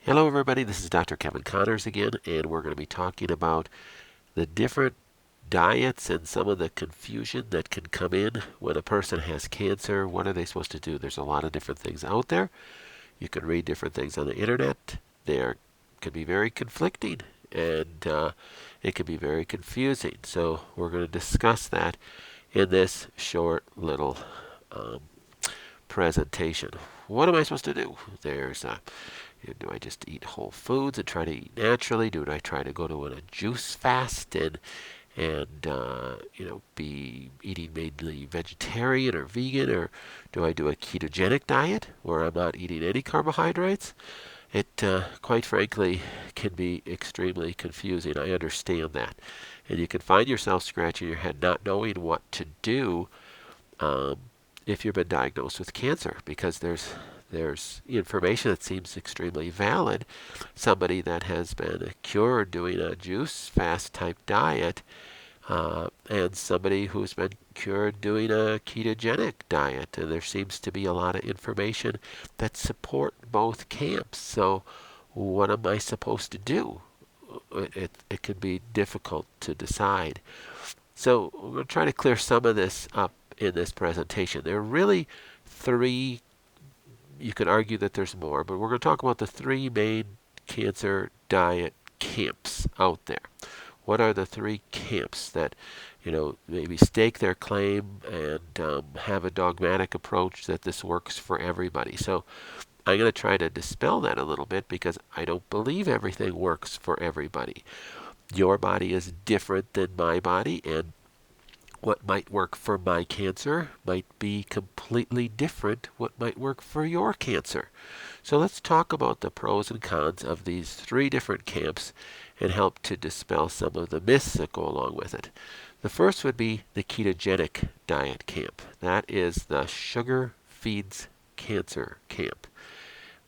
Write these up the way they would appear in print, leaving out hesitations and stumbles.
Hello everybody, this is Dr. Kevin Connors again, and we're going to be talking about the different diets and some of the confusion that can come in when a person has cancer. What are they supposed to do? There's a lot of different things out there. You can read different things on the internet. Can be very conflicting, and it can be very confusing. So we're going to discuss that in this short little um, presentation. What am I supposed to do? Do I just eat whole foods and try to eat naturally? Do I try to go to a juice fast and be eating mainly vegetarian or vegan, or do I do a ketogenic diet where I'm not eating any carbohydrates? It quite frankly can be extremely confusing. I understand that, and you can find yourself scratching your head not knowing what to do um, if you've been diagnosed with cancer, because there's information that seems extremely valid. Somebody that has been cured doing a juice fast type diet, and somebody who's been cured doing a ketogenic diet, and there seems to be a lot of information that support both camps. So, what am I supposed to do? It can be difficult to decide. So we're going to try to clear some of this up in this presentation. There are really three, you could argue that there's more, but we're going to talk about the three main cancer diet camps out there. What are the three camps that, maybe stake their claim and have a dogmatic approach that this works for everybody? So I'm going to try to dispel that a little bit, because I don't believe everything works for everybody. Your body is different than my body, and what might work for my cancer might be completely different what might work for your cancer. So let's talk about the pros and cons of these three different camps and help to dispel some of the myths that go along with it. The first would be the ketogenic diet camp. That is the sugar feeds cancer camp.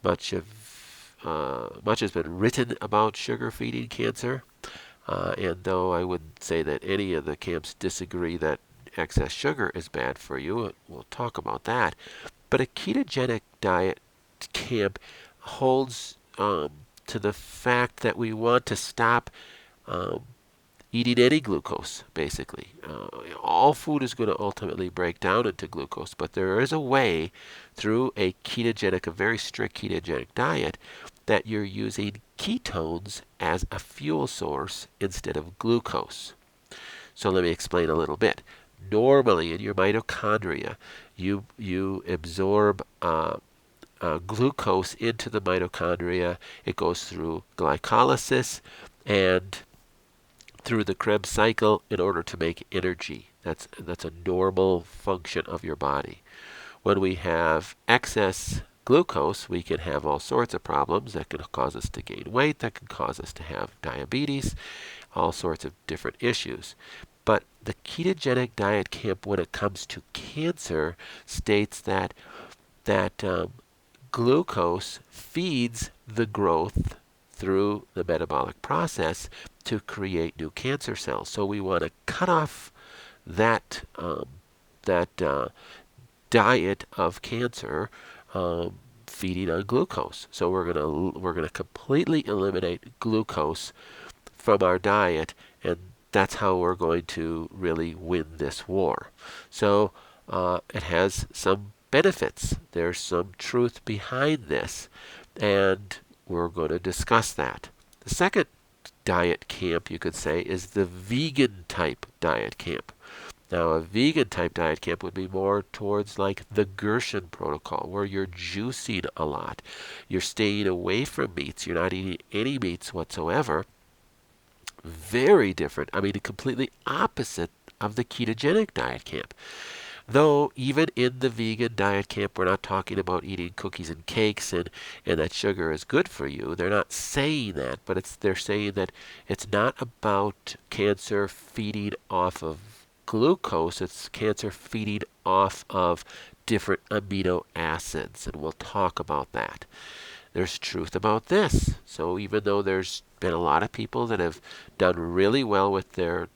Much has been written about sugar feeding cancer. And though I wouldn't say that any of the camps disagree that excess sugar is bad for you, we'll talk about that. But a ketogenic diet camp holds to the fact that we want to stop um, eating any glucose, basically. All food is going to ultimately break down into glucose, but there is a way through a very strict ketogenic diet, that you're using ketones as a fuel source instead of glucose. So let me explain a little bit. Normally in your mitochondria, you absorb glucose into the mitochondria. It goes through glycolysis and through the Krebs cycle in order to make energy. That's a normal function of your body. When we have excess glucose, we can have all sorts of problems that can cause us to gain weight, that can cause us to have diabetes, all sorts of different issues. But the ketogenic diet camp, when it comes to cancer, states that glucose feeds the growth through the metabolic process to create new cancer cells. So we want to cut off that diet of cancer feeding on glucose. So we're gonna completely eliminate glucose from our diet, and that's how we're going to really win this war. So it has some benefits. There's some truth behind this, and we're going to discuss that. The second diet camp, you could say, is the vegan type diet camp. Now, a vegan type diet camp would be more towards like the Gershon protocol, where you're juicing a lot. You're staying away from meats. You're not eating any meats whatsoever. Very different. I mean, completely opposite of the ketogenic diet camp. Though, even in the vegan diet camp, we're not talking about eating cookies and cakes and that sugar is good for you. They're not saying that, but they're saying that it's not about cancer feeding off of glucose, it's cancer feeding off of different amino acids, and we'll talk about that. there's truth about this. So even though there's been a lot of people that have done really well with their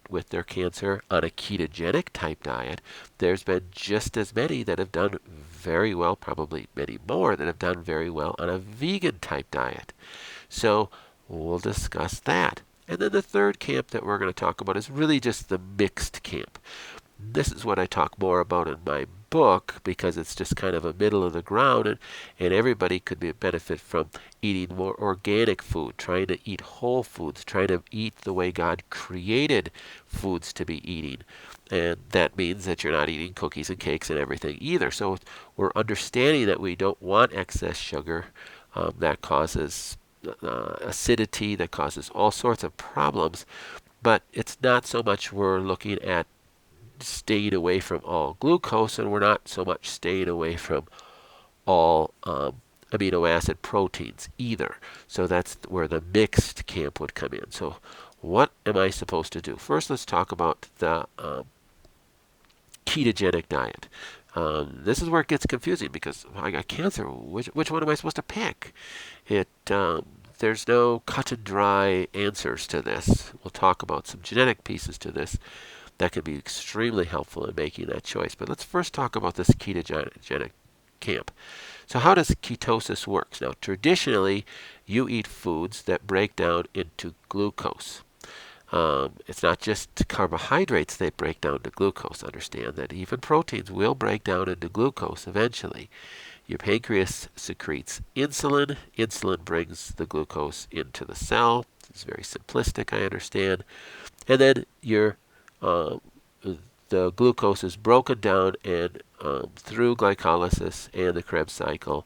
cancer on a ketogenic type diet, there's been just as many that have done very well, probably many more that have done very well on a vegan type diet. So we'll discuss that. And then the third camp that we're going to talk about is really just the mixed camp. This is what I talk more about in my book because it's just kind of a middle of the ground, and everybody could benefit from eating more organic food, trying to eat whole foods, trying to eat the way God created foods to be eating. And that means that you're not eating cookies and cakes and everything either. So we're understanding that we don't want excess sugar that causes acidity, that causes all sorts of problems. But it's not so much we're looking at staying away from all glucose, and we're not so much staying away from all amino acid proteins either. So that's where the mixed camp would come in. So what am I supposed to do? First, let's talk about the ketogenic diet. This is where it gets confusing because I got cancer. Which one am I supposed to pick? There's no cut and dry answers to this. We'll talk about some genetic pieces to this that can be extremely helpful in making that choice. But let's first talk about this ketogenic camp. So how does ketosis work? Now, traditionally, you eat foods that break down into glucose. It's not just carbohydrates that break down to glucose. Understand that even proteins will break down into glucose eventually. Your pancreas secretes insulin. Insulin brings the glucose into the cell. It's very simplistic, I understand. And then the glucose is broken down and through glycolysis and the Krebs cycle,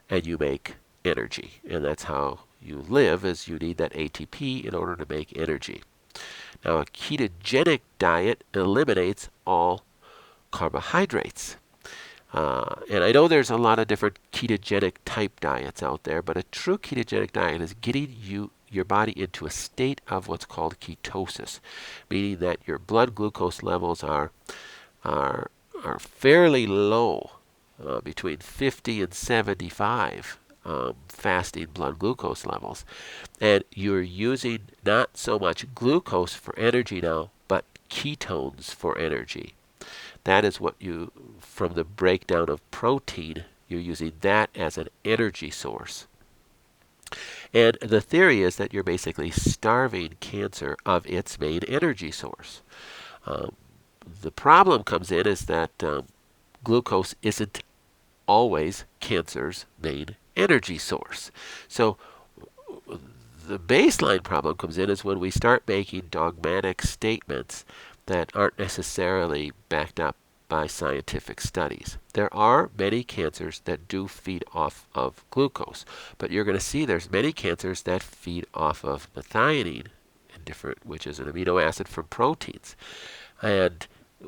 and you make energy. And that's how you live, is you need that ATP in order to make energy. Now, a ketogenic diet eliminates all carbohydrates. And I know there's a lot of different ketogenic type diets out there, but a true ketogenic diet is getting your body into a state of what's called ketosis, meaning that your blood glucose levels are fairly low, between 50 and 75 fasting blood glucose levels, and you're using not so much glucose for energy now, but ketones for energy. That is what from the breakdown of protein, you're using that as an energy source. And the theory is that you're basically starving cancer of its main energy source. The problem comes in is that glucose isn't always cancer's main energy source. So the baseline problem comes in is when we start making dogmatic statements that aren't necessarily backed up by scientific studies. There are many cancers that do feed off of glucose, but you're going to see there's many cancers that feed off of methionine, which is an amino acid from proteins. And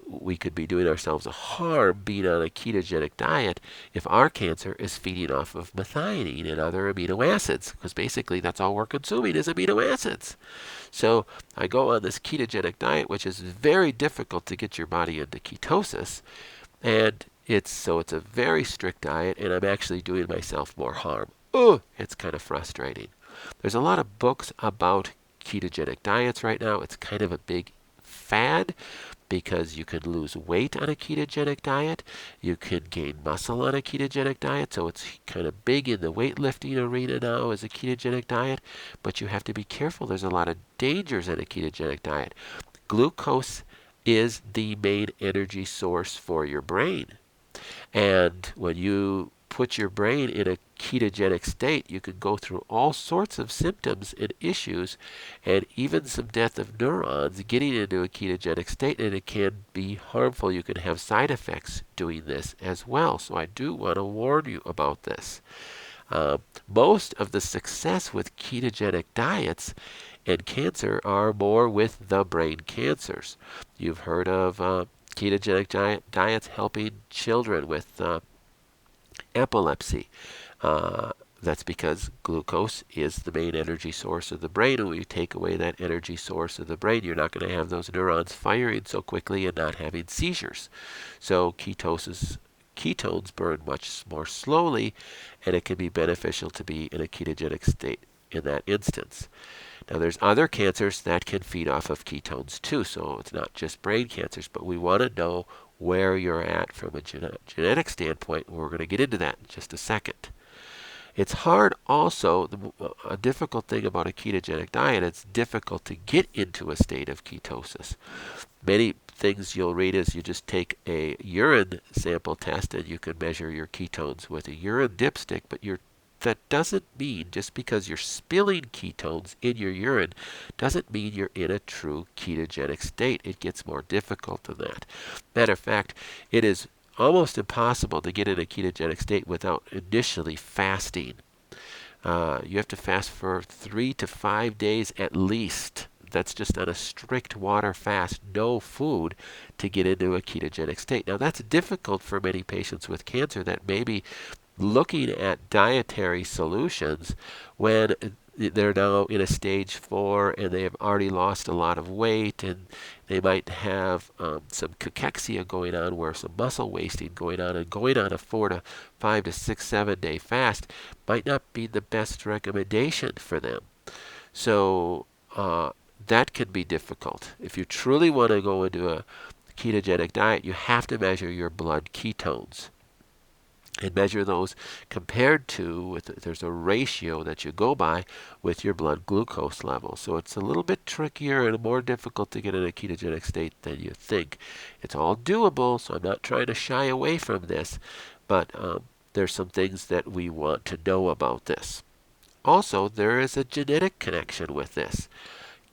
we could be doing ourselves a harm being on a ketogenic diet if our cancer is feeding off of methionine and other amino acids, because basically that's all we're consuming is amino acids. So I go on this ketogenic diet, which is very difficult to get your body into ketosis, and it's a very strict diet, and I'm actually doing myself more harm. It's kind of frustrating. There's a lot of books about ketogenic diets right now. It's kind of a big fad, because you can lose weight on a ketogenic diet, you can gain muscle on a ketogenic diet, so it's kind of big in the weightlifting arena now as a ketogenic diet, but you have to be careful. There's a lot of dangers in a ketogenic diet. Glucose is the main energy source for your brain, and when you put your brain in a ketogenic state, you can go through all sorts of symptoms and issues, and even some death of neurons getting into a ketogenic state, and it can be harmful. You can have side effects doing this as well. So I do want to warn you about this. Most of the success with ketogenic diets and cancer are more with the brain cancers. You've heard of ketogenic diets helping children with epilepsy. That's because glucose is the main energy source of the brain, and when you take away that energy source of the brain, you're not going to have those neurons firing so quickly and not having seizures. So ketosis ketones burn much more slowly, and it can be beneficial to be in a ketogenic state in that instance. Now, there's other cancers that can feed off of ketones too, so it's not just brain cancers, but we want to know where you're at from a genetic standpoint. We're going to get into that in just a second. It's hard also, a difficult thing about a ketogenic diet, it's difficult to get into a state of ketosis. Many things you'll read is you just take a urine sample test and you can measure your ketones with a urine dipstick, but that doesn't mean, just because you're spilling ketones in your urine, doesn't mean you're in a true ketogenic state. It gets more difficult than that. Matter of fact, it is almost impossible to get in a ketogenic state without initially fasting. You have to fast for 3 to 5 days at least. That's just on a strict water fast, no food, to get into a ketogenic state. Now, that's difficult for many patients with cancer that may be looking at dietary solutions when they're now in a stage 4 and they have already lost a lot of weight, and they might have some cachexia going on, where some muscle wasting going on, and going on a 4 to 5 to 6, 7 day fast might not be the best recommendation for them. So that can be difficult. If you truly want to go into a ketogenic diet, you have to measure your blood ketones and measure those compared to, there's a ratio that you go by with your blood glucose level. So it's a little bit trickier and more difficult to get in a ketogenic state than you think. It's all doable, so I'm not trying to shy away from this, but there's some things that we want to know about this. Also, there is a genetic connection with this.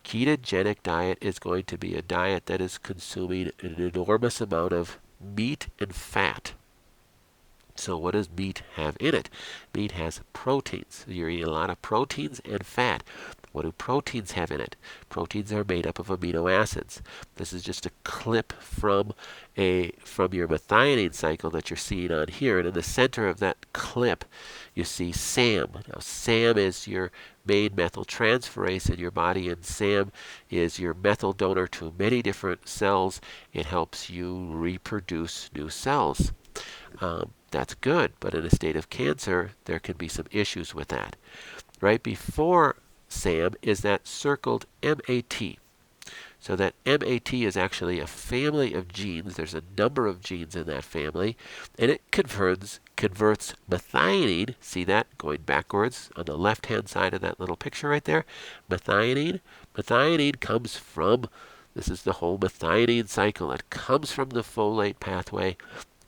Ketogenic diet is going to be a diet that is consuming an enormous amount of meat and fat. So what does meat have in it? Meat has proteins. You're eating a lot of proteins and fat. What do proteins have in it? Proteins are made up of amino acids. This is just a clip from your methionine cycle that you're seeing on here. And in the center of that clip, you see SAM. Now, SAM is your main methyltransferase in your body, and SAM is your methyl donor to many different cells. It helps you reproduce new cells. That's good, but in a state of cancer, there can be some issues with that. Right before SAM is that circled MAT. So that MAT is actually a family of genes. There's a number of genes in that family, and it converts methionine. See that going backwards on the left-hand side of that little picture right there? Methionine. Methionine comes from, this is the whole methionine cycle. It comes from the folate pathway,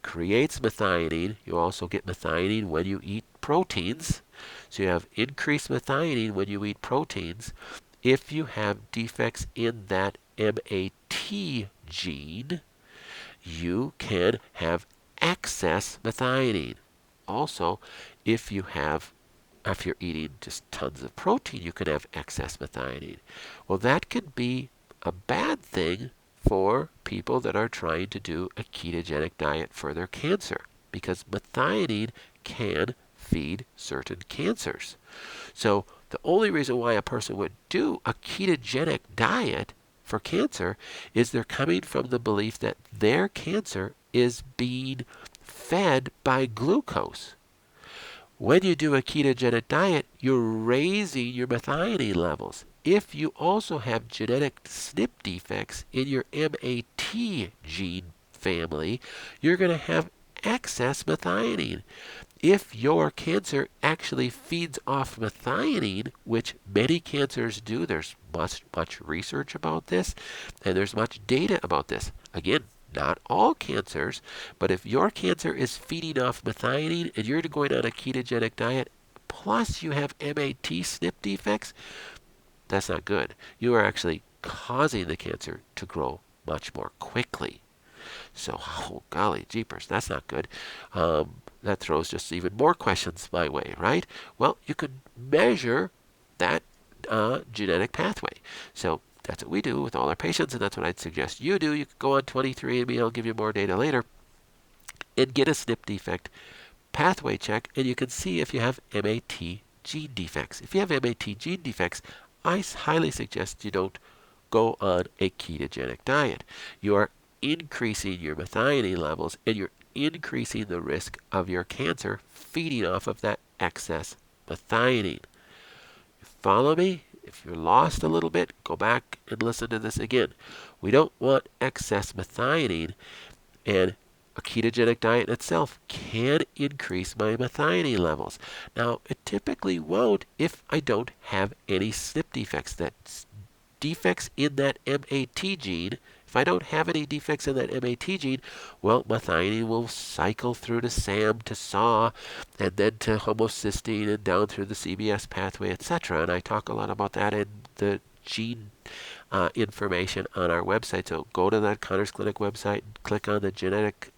creates methionine. You also get methionine when you eat proteins. So you have increased methionine when you eat proteins. If you have defects in that MAT gene, you can have excess methionine. Also, if you're eating just tons of protein, you can have excess methionine. Well, that could be a bad thing for people that are trying to do a ketogenic diet for their cancer, because methionine can feed certain cancers. So the only reason why a person would do a ketogenic diet for cancer is they're coming from the belief that their cancer is being fed by glucose. When you do a ketogenic diet, you're raising your methionine levels. If you also have genetic SNP defects in your MAT gene family, you're going to have excess methionine. If your cancer actually feeds off methionine, which many cancers do, there's much research about this, and there's much data about this. Again, not all cancers, but if your cancer is feeding off methionine and you're going on a ketogenic diet, plus you have MAT SNP defects, that's not good. You are actually causing the cancer to grow much more quickly. So, oh golly jeepers, that's not good. That throws just even more questions my way, right? Well, you could measure that genetic pathway. So that's what we do with all our patients, and that's what I'd suggest you do. You could go on 23andMe, I'll give you more data later, and get a SNP defect pathway check, and you can see if you have MAT gene defects. If you have MAT gene defects, I highly suggest you don't go on a ketogenic diet. You are increasing your methionine levels, and you're increasing the risk of your cancer feeding off of that excess methionine. Follow me? If you're lost a little bit, go back and listen to this again. We don't want excess methionine, and a ketogenic diet itself can increase my methionine levels. Now, it typically won't if I don't have any SNP defects. That's defects in that MAT gene. If I don't have any defects in that MAT gene, well, methionine will cycle through to SAM to SAW and then to homocysteine and down through the CBS pathway, etc. And I talk a lot about that in the gene information on our website. So go to that Connors Clinic website and click on the genetic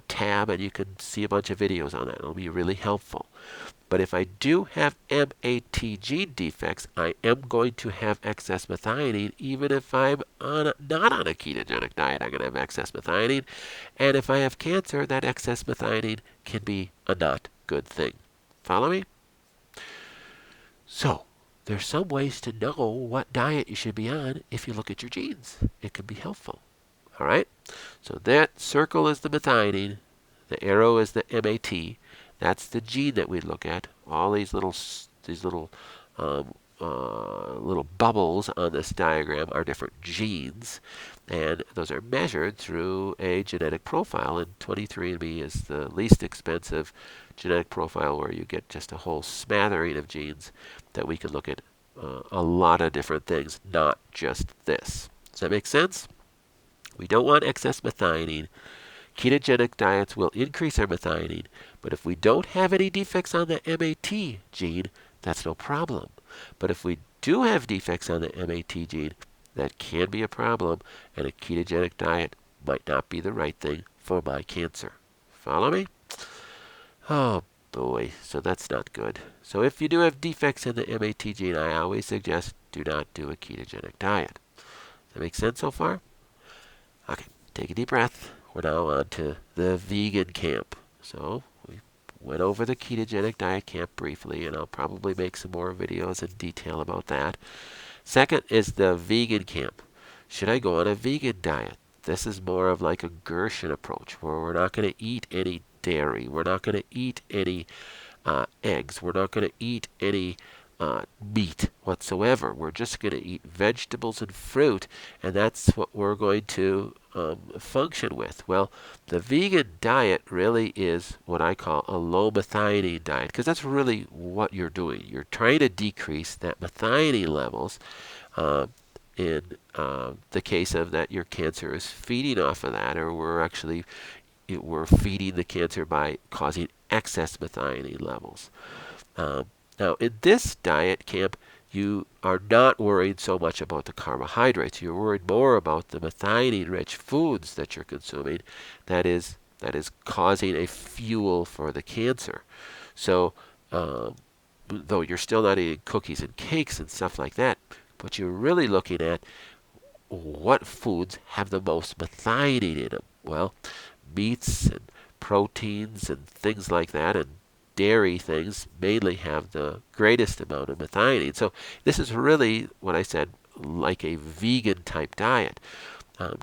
tab, and you can see a bunch of videos on that. It'll be really helpful. But if I do have MAT gene defects, I am going to have excess methionine. Even if I'm not on a ketogenic diet, I'm going to have excess methionine. And if I have cancer, that excess methionine can be a not good thing. Follow me? So, there's some ways to know what diet you should be on if you look at your genes. It can be helpful. All right? So that circle is the methionine. The arrow is the MAT. That's the gene that we look at. All these little little bubbles on this diagram are different genes, and those are measured through a genetic profile. And 23andMe is the least expensive genetic profile where you get just a whole smattering of genes that we can look at a lot of different things, not just this. Does that make sense? We don't want excess methionine. Ketogenic diets will increase our methionine, but if we don't have any defects on the MAT gene, that's no problem. But if we do have defects on the MAT gene, that can be a problem, and a ketogenic diet might not be the right thing for my cancer. Follow me? Oh boy, so that's not good. So if you do have defects in the MAT gene, I always suggest do not do a ketogenic diet. Does that make sense so far? Okay, take a deep breath. We're now on to the vegan camp. So we went over the ketogenic diet camp briefly, and I'll probably make some more videos in detail about that. Second is the vegan camp. Should I go on a vegan diet? This is more of like a Gershon approach, where we're not going to eat any dairy. We're not going to eat any eggs. We're not going to eat any meat whatsoever. We're just going to eat vegetables and fruit, and that's what we're going to function with. Well, the vegan diet really is what I call a low methionine diet, because that's really what you're doing. You're trying to decrease that methionine levels in the case of that your cancer is feeding off of that, or we're feeding the cancer by causing excess methionine levels. Now, in this diet camp, you are not worried so much about the carbohydrates. You're worried more about the methionine-rich foods that you're consuming that is causing a fuel for the cancer. So, though you're still not eating cookies and cakes and stuff like that, but you're really looking at what foods have the most methionine in them. Well, meats and proteins and things like that, and dairy things mainly have the greatest amount of methionine. So this is really what I said, like a vegan type diet.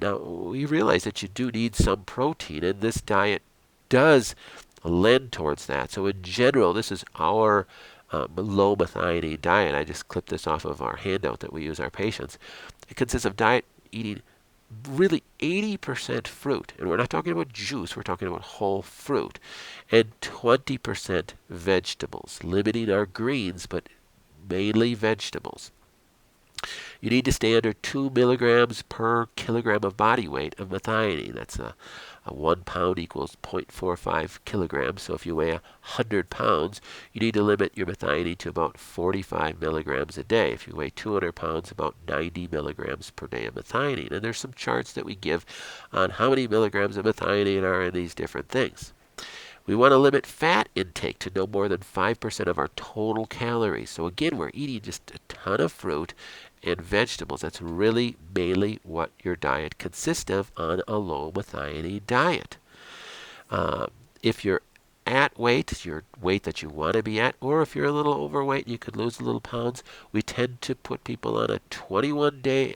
Now we realize that you do need some protein, and this diet does lend towards that. So in general, this is our low methionine diet. I just clipped this off of our handout that we use our patients. It consists of diet eating really 80% fruit, and we're not talking about juice, we're talking about whole fruit, and 20% vegetables, limiting our greens, but mainly vegetables. You need to stay under 2 milligrams per kilogram of body weight of methionine. That's a 1 pound equals 0.45 kilograms. So if you weigh 100 pounds, you need to limit your methionine to about 45 milligrams a day. If you weigh 200 pounds, about 90 milligrams per day of methionine. And there's some charts that we give on how many milligrams of methionine are in these different things. We want to limit fat intake to no more than 5% of our total calories. So again, we're eating just a ton of fruit and vegetables. That's really mainly what your diet consists of on a low methionine diet. If you're at weight, your weight that you want to be at, or if you're a little overweight, you could lose a little pounds, we tend to put people on a 21-day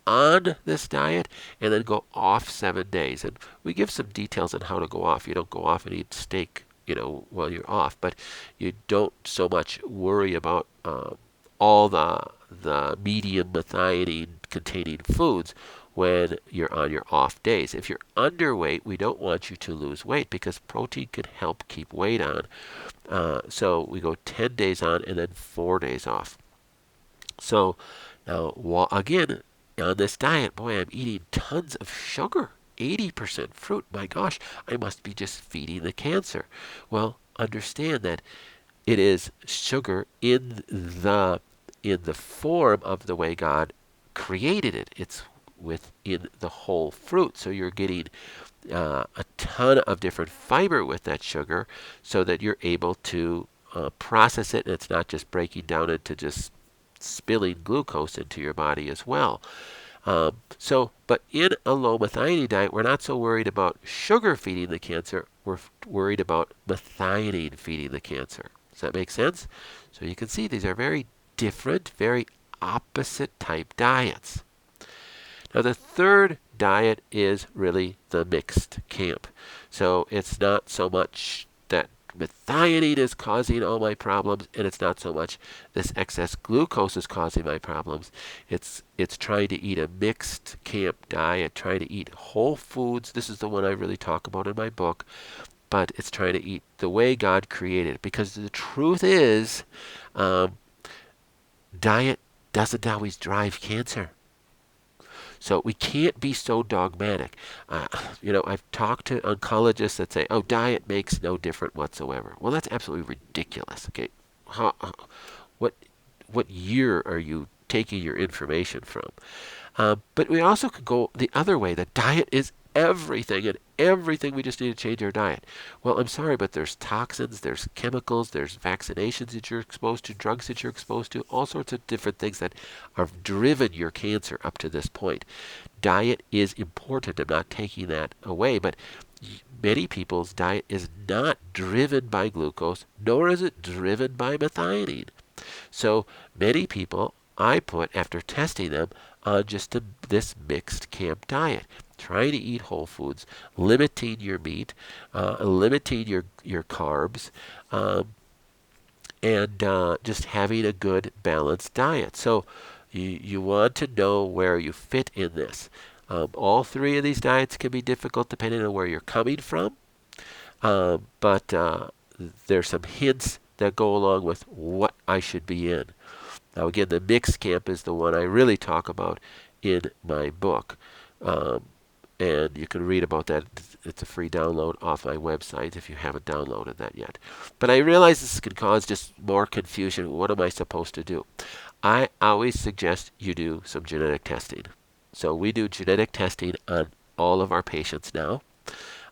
on this diet and then go off 7 days. And we give some details on how to go off. You don't go off and eat steak, while you're off, but you don't so much worry about all the medium methionine containing foods when you're on your off days. If you're underweight, we don't want you to lose weight because protein can help keep weight on. So we go 10 days on and then 4 days off. So now, again, on this diet, boy, I'm eating tons of sugar. 80% fruit. My gosh, I must be just feeding the cancer. Well, understand that it is sugar in the form of the way God created it. It's within the whole fruit. So you're getting a ton of different fiber with that sugar so that you're able to process it, and it's not just breaking down into just spilling glucose into your body as well. But in a low methionine diet, we're not so worried about sugar feeding the cancer. We're worried about methionine feeding the cancer. Does that make sense? So you can see these are very different, very opposite type diets. Now the third diet is really the mixed camp. So it's not so much that methionine is causing all my problems, and it's not so much this excess glucose is causing my problems. It's trying to eat a mixed camp diet, trying to eat whole foods. This is the one I really talk about in my book, but it's trying to eat the way God created it. Because the truth is, diet doesn't always drive cancer. So we can't be so dogmatic. I've talked to oncologists that say, "Oh, diet makes no difference whatsoever." Well, that's absolutely ridiculous. Okay, what year are you taking your information from? But we also could go the other way. That diet is everything, and everything we just need to change our diet. Well, I'm sorry, but there's toxins, there's chemicals, there's vaccinations that you're exposed to, drugs that you're exposed to, all sorts of different things that have driven your cancer up to this point. Diet is important. I'm not taking that away, but many people's diet is not driven by glucose, nor is it driven by methionine. So many people I put, after testing them, on just this mixed camp diet. Trying to eat whole foods, limiting your meat, limiting your carbs, and just having a good balanced diet. So you want to know where you fit in this. All three of these diets can be difficult depending on where you're coming from, but there's some hints that go along with what I should be in. Now again, the mixed camp is the one I really talk about in my book. And you can read about that. It's a free download off my website if you haven't downloaded that yet. But I realize this can cause just more confusion. What am I supposed to do? I always suggest you do some genetic testing. So we do genetic testing on all of our patients now.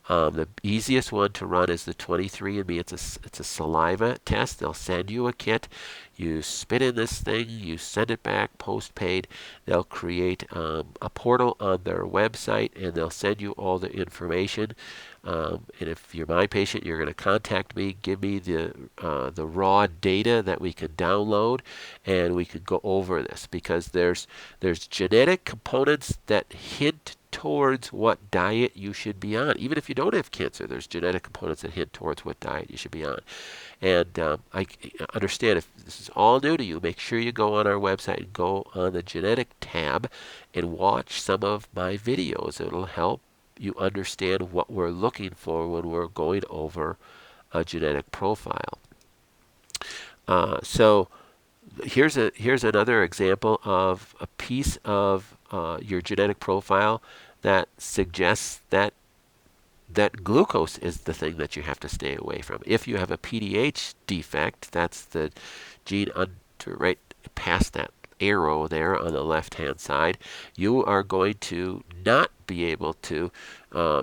The easiest one to run is the 23andMe. It's a saliva test. They'll send you a kit. You spit in this thing. You send it back post-paid. They'll create a portal on their website, and they'll send you all the information. And if you're my patient, you're going to contact me. Give me the raw data that we can download, and we can go over this, because there's genetic components that hint towards what diet you should be on. Even if you don't have cancer, there's genetic components that hint towards what diet you should be on. And I understand if this is all new to you, make sure you go on our website and go on the genetic tab and watch some of my videos. It'll help you understand what we're looking for when we're going over a genetic profile. So here's another example of a piece of your genetic profile that suggests that glucose is the thing that you have to stay away from. If you have a PDH defect, that's the gene right past that arrow there on the left-hand side, you are going to not be able to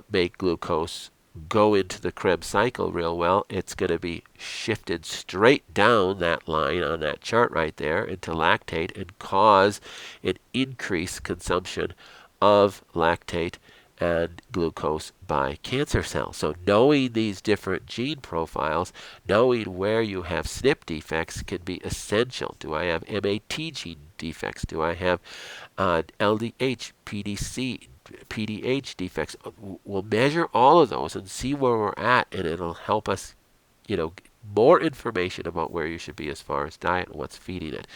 make glucose go into the Krebs cycle real well. It's going to be shifted straight down that line on that chart right there into lactate and cause an increased consumption of lactate and glucose by cancer cells. So knowing these different gene profiles, knowing where you have SNP defects can be essential. Do I have MAT gene defects? Do I have LDH, PDC, PDH defects? We'll measure all of those and see where we're at, and it'll help us, more information about where you should be as far as diet and what's feeding it.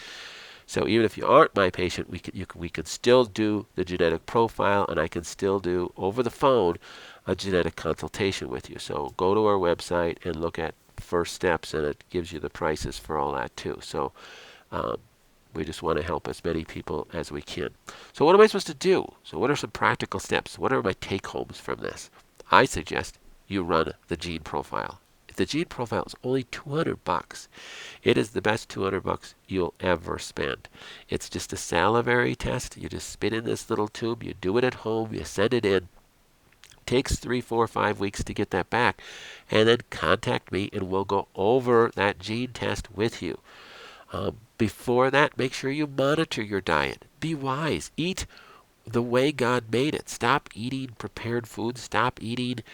So even if you aren't my patient, we can still do the genetic profile, and I can still do over the phone a genetic consultation with you. So go to our website and look at first steps, and it gives you the prices for all that too. So we just want to help as many people as we can. So what am I supposed to do? So what are some practical steps? What are my take-homes from this? I suggest you run the gene profile. If the gene profile is only $200, it is the best $200 you'll ever spend. It's just a salivary test. You just spit in this little tube. You do it at home. You send it in. It takes 3, 4, 5 weeks to get that back. And then contact me and we'll go over that gene test with you. Before that, make sure you monitor your diet. Be wise. Eat the way God made it. Stop eating prepared foods. Stop eating,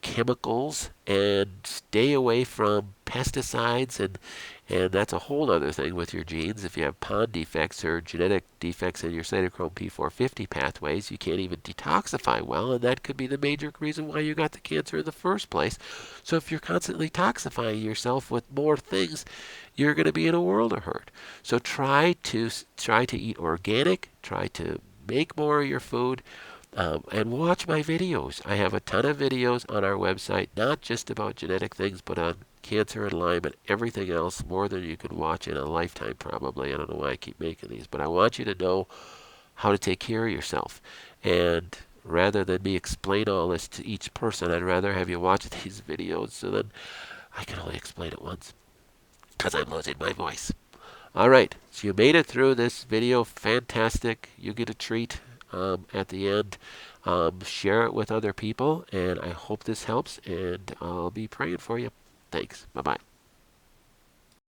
chemicals, and stay away from pesticides. And that's a whole other thing with your genes. If you have PON defects or genetic defects in your cytochrome P450 pathways, you can't even detoxify well, and that could be the major reason why you got the cancer in the first place. So if you're constantly toxifying yourself with more things, you're going to be in a world of hurt. So try to eat organic. Try to make more of your food, and watch my videos. I have a ton of videos on our website, not just about genetic things, but on cancer and Lyme and everything else, more than you could watch in a lifetime probably. I don't know why I keep making these, but I want you to know how to take care of yourself. And rather than me explain all this to each person, I'd rather have you watch these videos so then I can only explain it once, because I'm losing my voice. Alright, so you made it through this video. Fantastic. You get a treat at the end. Share it with other people, and I hope this helps, and I'll be praying for you. Thanks. Bye-bye.